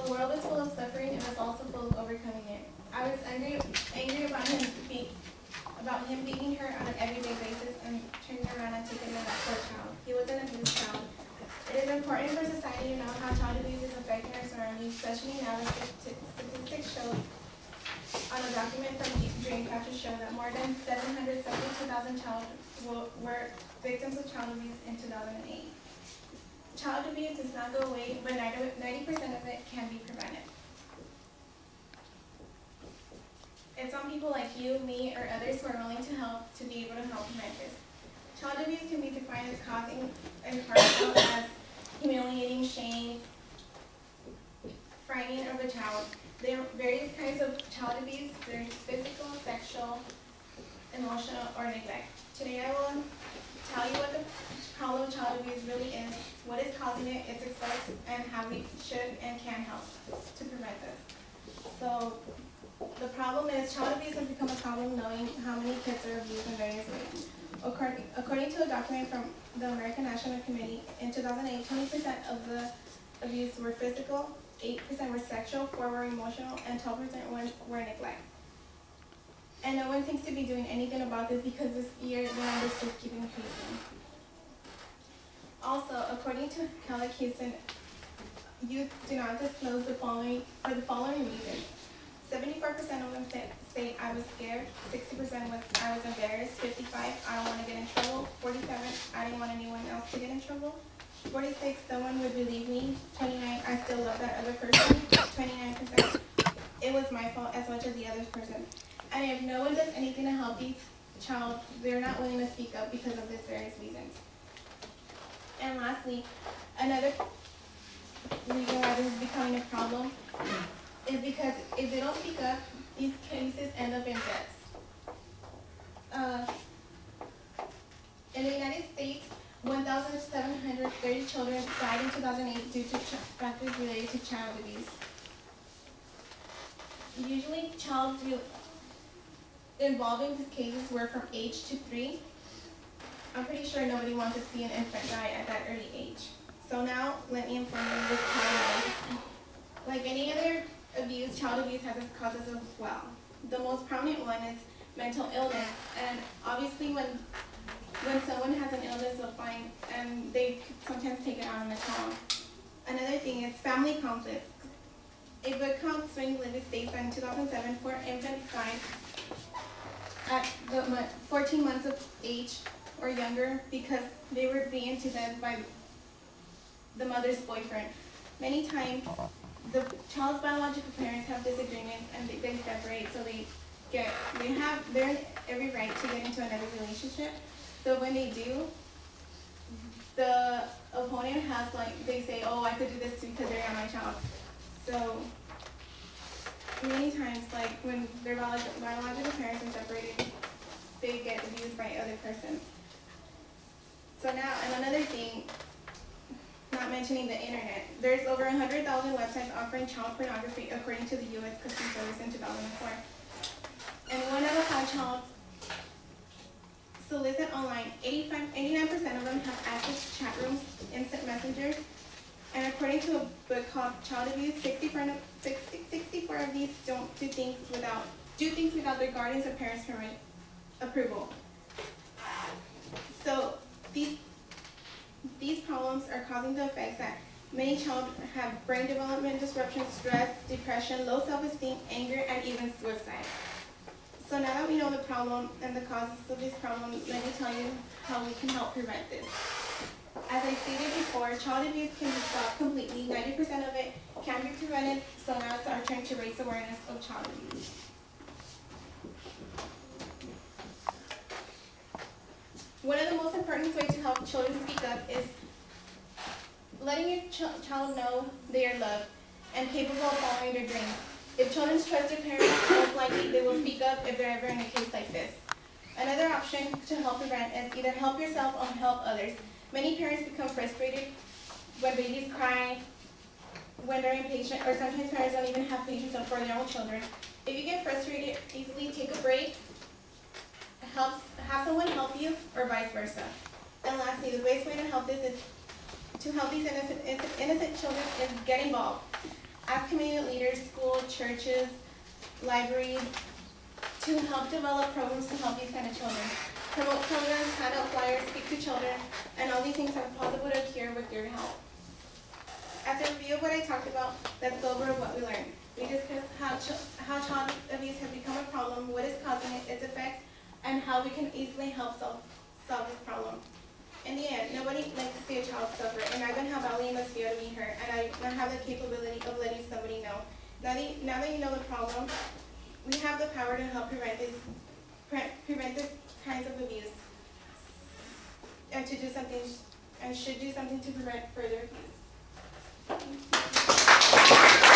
world is full of suffering and is also full of overcoming it. I was angry about him beating her on an everyday basis and turning around and taking that poor child. He was an abused child. It is important for society to know how child abuse is affecting our surroundings, especially now that statistics show on a document from Dreamcatcher show that more than 772,000 children were victims of child abuse in 2008. Child abuse does not go away, but 90% of it can be prevented. It's on people like you, me, or others who are willing to help to be able to help prevent this. Child abuse can be defined as causing and harmful as humiliating, shame, frightening of a child. There are various kinds of child abuse. There's physical, sexual, emotional, or neglect. Today I will tell you what the problem of child abuse really is, what is causing it, its effects, and how we should and can help to prevent this. So the problem is child abuse has become a problem knowing how many kids are abused in various ways. According to a document from the American National Committee, in 2008, 20% of the abuse were physical, 8% were sexual, 4% were emotional, and 12% were neglect. And no one seems to be doing anything about this because this year the numbers just keep increasing. Also, according to Kelly Houston, youth do not disclose the following for the following reasons. 74% of them say I was scared, 60% was I was embarrassed, 55 I don't want to get in trouble, 47 I didn't want anyone else to get in trouble, 46 someone would believe me, 29 I still love that other person, 29% it was my fault as much as the other person. And if no one does anything to help these child, they're not willing to speak up because of these various reasons. And lastly, another reason why this is becoming a problem is because if they don't speak up, these cases end up in deaths. In the United States, 1,730 children died in 2008 due to factors related to child abuse. Usually, child involved in these cases were from age to 3. I'm pretty sure nobody wants to see an infant die at that early age. So now, let me inform you with child abuse. Like any other abuse, child abuse has its causes as well. The most prominent one is mental illness, and obviously when someone has an illness, they'll find, and they sometimes take it out on the child. Another thing is family conflict. A book called Swing Living states that in 2007, 4 infants died at 14 months of age or younger because they were beaten to death by the mother's boyfriend. Many times, the child's biological parents have disagreements and they separate, so they're in every right to get into another relationship. So when they do, the opponent has they say, oh, I could do this too because they're my child. So many times, when their biological parents are separated, they get abused by other persons. So now, and another thing, not mentioning the internet, there's over 100,000 websites offering child pornography according to the U.S. Customs Service in 2004. And 1 out of 5 child solicit online, 89% of them have access to chat rooms, instant messengers, and according to a book called Child Abuse, 64 of these do things without their guardians or parents' approval. So these problems are causing the effects that many children have brain development disruption, stress, depression, low self-esteem, anger, and even suicide. So now that we know the problem and the causes of this problem, let me tell you how we can help prevent this. As I stated before, child abuse can be stopped completely. 90% of it can be prevented, so now it's our turn to raise awareness of child abuse. One of the most important ways to help children speak up is letting your child know they are loved and capable of following their dreams. If children trust their parents, most likely they will speak up if they're ever in a case like this. Another option to help prevent is either help yourself or help others. Many parents become frustrated when babies cry, when they're impatient, or sometimes parents don't even have patience for their own children. If you get frustrated easily, take a break, have someone help you, or vice versa. And lastly, the best way to help this is to help these innocent children is get involved. as community leaders, school, churches, libraries, to help develop programs to help these kind of children. Promote programs, hand out flyers, speak to children, and all these things are possible to cure with your help. After a review of what I talked about, let's go over what we learned. We discussed how child abuse has become a problem, what is causing it, its effects, and how we can easily help solve this problem. In the end, nobody likes to see a child suffer, and I don't have Ali must feel to be hurt, and I don't have the capability of letting somebody know. Now that you know the problem, we have the power to help prevent this kinds of abuse, and to do something, and should do something to prevent further abuse. Thank you.